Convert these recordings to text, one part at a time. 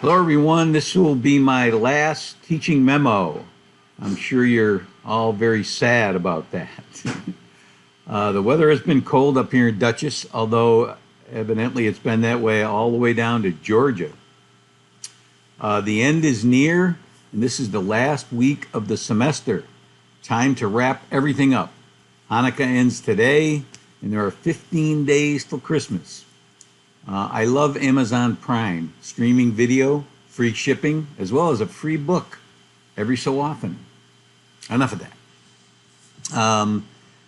Hello, everyone. This will be my last teaching memo. I'm sure you're all very sad about that. The weather has been cold up here in Dutchess, although evidently it's been that way all the way down to Georgia. The end is near, and this is the last week of the semester. Time to wrap everything up. Hanukkah ends today, and there are 15 days till Christmas. I love Amazon Prime, streaming video, free shipping, as well as a free book every so often. Enough of that.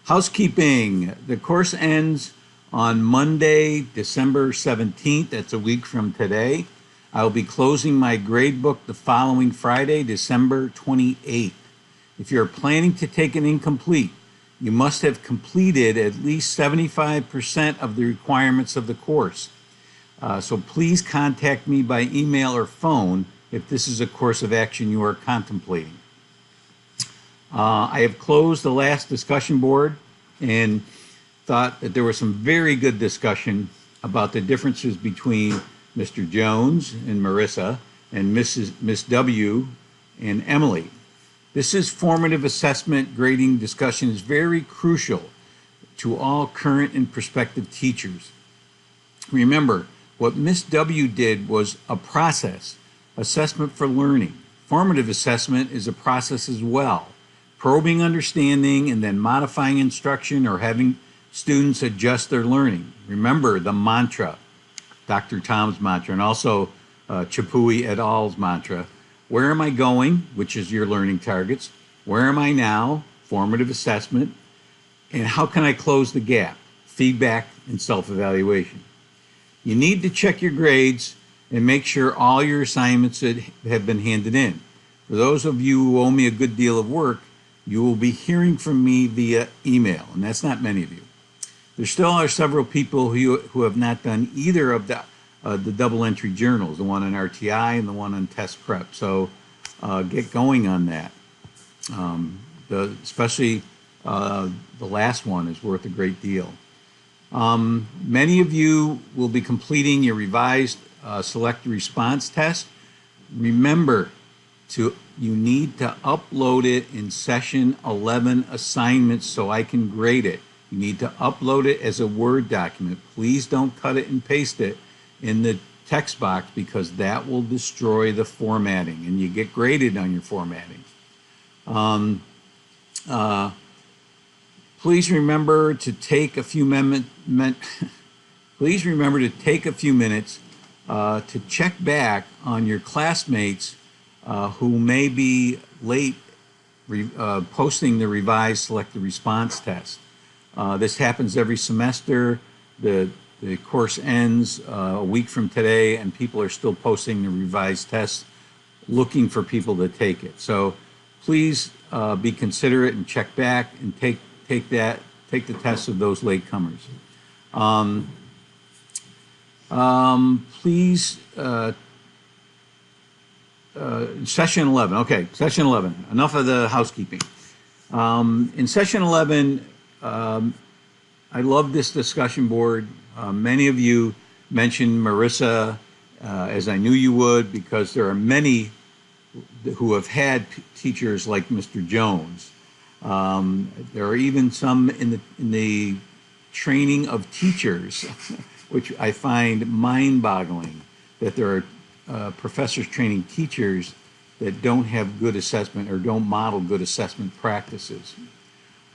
Housekeeping. The course ends on Monday, December 17th. That's a week from today. I will be closing my grade book the following Friday, December 28th. If you're planning to take an incomplete, you must have completed at least 75% of the requirements of the course. So please contact me by email or phone if this is a course of action you are contemplating. I have closed the last discussion board and thought that there was some very good discussion about the differences between Mr. Jones and Marissa and Miss W and Emily. This is formative assessment grading discussion is very crucial to all current and prospective teachers. Remember, what Miss W did was a process, assessment for learning. Formative assessment is a process as well, probing understanding and then modifying instruction or having students adjust their learning. Remember the mantra, Dr. Tom's mantra, and also Chapui et al.'s mantra. Where am I going, which is your learning targets? Where am I now, formative assessment, and how can I close the gap, feedback and self-evaluation. You need to check your grades and make sure all your assignments have been handed in. For those of you who owe me a good deal of work, you will be hearing from me via email, and that's not many of you. There still are several people who have not done either of the double entry journals, the one on RTI and the one on test prep. So get going on that. Especially the last one is worth a great deal. Many of you will be completing your revised select response test. Remember, you need to upload it in session 11 assignments so I can grade it. You need to upload it as a Word document. Please don't cut it and paste it in the text box because that will destroy the formatting and you get graded on your formatting. Please remember to take a few please remember to take a few minutes to check back on your classmates who may be late posting the revised selected response test. This happens every semester. The course ends a week from today, and people are still posting the revised tests, looking for people to take it. So please be considerate and check back and take the tests of those latecomers. Please, session 11. Okay, session 11. Enough of the housekeeping. In session 11, I love this discussion board. Many of you mentioned Marissa, as I knew you would, because there are many who have had teachers like Mr. Jones. There are even some in the training of teachers, which I find mind-boggling, that there are professors training teachers that don't have good assessment or don't model good assessment practices.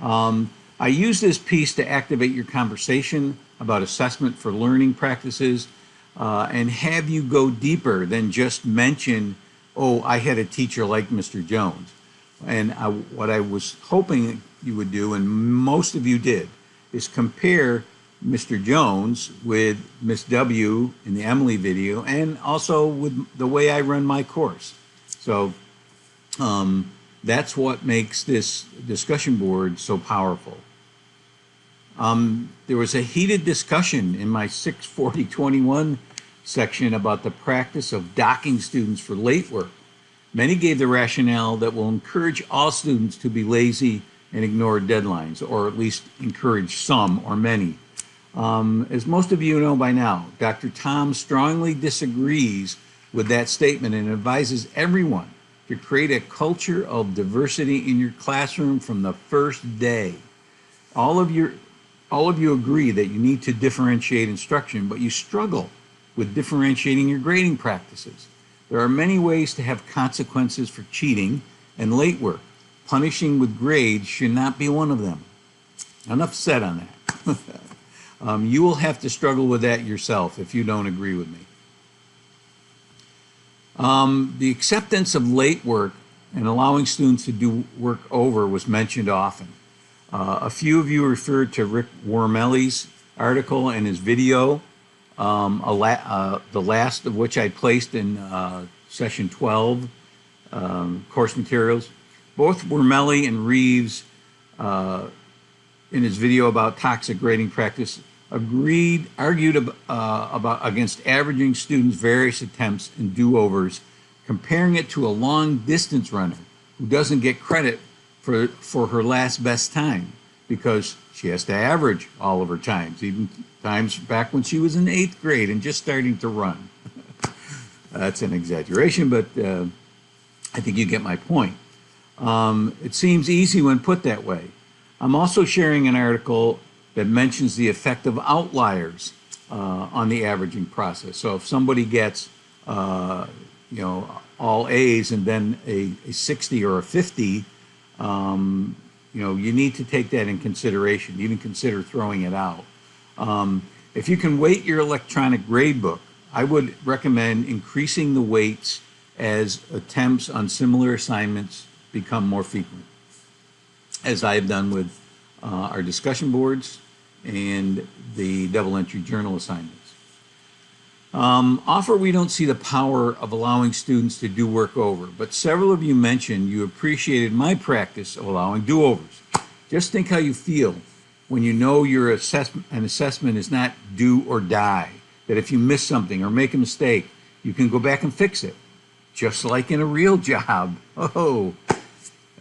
I use this piece to activate your conversation about assessment for learning practices and have you go deeper than just mention, oh, I had a teacher like Mr. Jones. And what I was hoping you would do, and most of you did, is compare Mr. Jones with Miss W in the Emily video and also with the way I run my course. So that's what makes this discussion board so powerful. There was a heated discussion in my 64021 section about the practice of docking students for late work. Many gave the rationale that will encourage all students to be lazy and ignore deadlines, or at least encourage some or many. As most of you know by now, Dr. Tom strongly disagrees with that statement and advises everyone to create a culture of diversity in your classroom from the first day. All of you agree that you need to differentiate instruction, but you struggle with differentiating your grading practices. There are many ways to have consequences for cheating and late work. Punishing with grades should not be one of them. Enough said on that. You will have to struggle with that yourself if you don't agree with me. The acceptance of late work and allowing students to do work over was mentioned often. A few of you referred to Rick Wormelli's article and his video, the last of which I placed in session 12, course materials. Both Wormelli and Reeves, in his video about toxic grading practice, argued about against averaging students' various attempts and do-overs, comparing it to a long-distance runner who doesn't get credit for her last best time because she has to average all of her times, even times back when she was in 8th grade and just starting to run. That's an exaggeration, but I think you get my point. It seems easy when put that way. I'm also sharing an article that mentions the effect of outliers on the averaging process. So if somebody gets, all A's and then a 60 or a 50, you need to take that in consideration, even consider throwing it out. If you can weight your electronic grade book, I would recommend increasing the weights as attempts on similar assignments become more frequent, as I have done with our discussion boards and the double entry journal assignments. Often we don't see the power of allowing students to do work over, but several of you mentioned you appreciated my practice of allowing do-overs. Just think how you feel when you know your an assessment is not do or die, that if you miss something or make a mistake, you can go back and fix it, just like in a real job. Oh.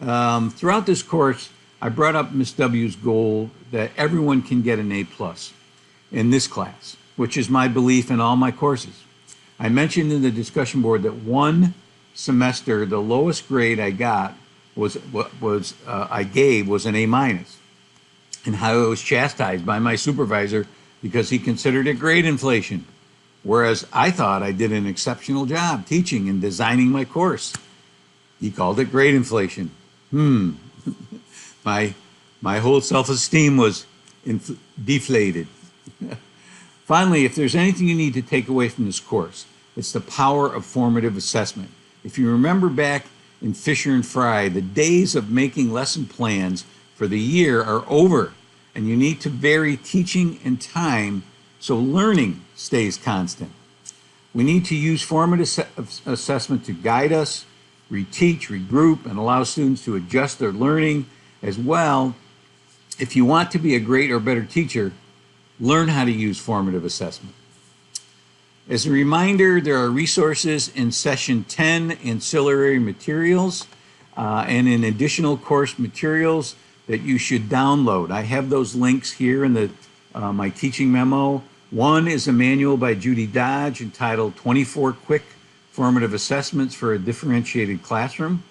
Throughout this course, I brought up Ms. W's goal that everyone can get an A+ in this class, which is my belief in all my courses. I mentioned in the discussion board that one semester, the lowest grade I got was an A-, and how I was chastised by my supervisor because he considered it grade inflation, whereas I thought I did an exceptional job teaching and designing my course. He called it grade inflation. My whole self-esteem was deflated. Finally, if there's anything you need to take away from this course, it's the power of formative assessment. If you remember back in Fisher and Fry, the days of making lesson plans for the year are over, and you need to vary teaching and time so learning stays constant. We need to use formative assessment to guide us, reteach, regroup, and allow students to adjust their learning as well. If you want to be a great or better teacher, learn how to use formative assessment. As a reminder, there are resources in Session 10 ancillary materials and in additional course materials that you should download. I have those links here in my teaching memo. One is a manual by Judy Dodge entitled 24 Quick Formative Assessments for a Differentiated Classroom.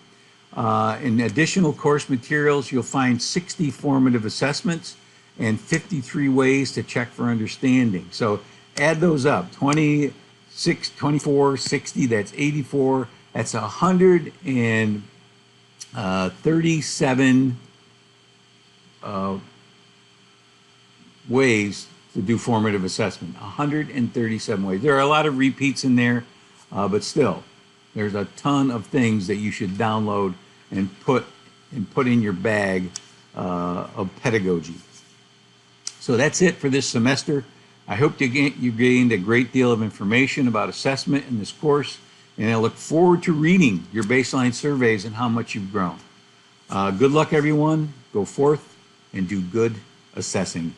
In additional course materials, you'll find 60 formative assessments and 53 ways to check for understanding. So add those up, 26, 24, 60, that's 84, that's 137 ways to do formative assessment, 137 ways. There are a lot of repeats in there, but still, there's a ton of things that you should download and put in your bag of pedagogy. So that's it for this semester. I hope you gained a great deal of information about assessment in this course, and I look forward to reading your baseline surveys and how much you've grown. Good luck, everyone. Go forth and do good assessing.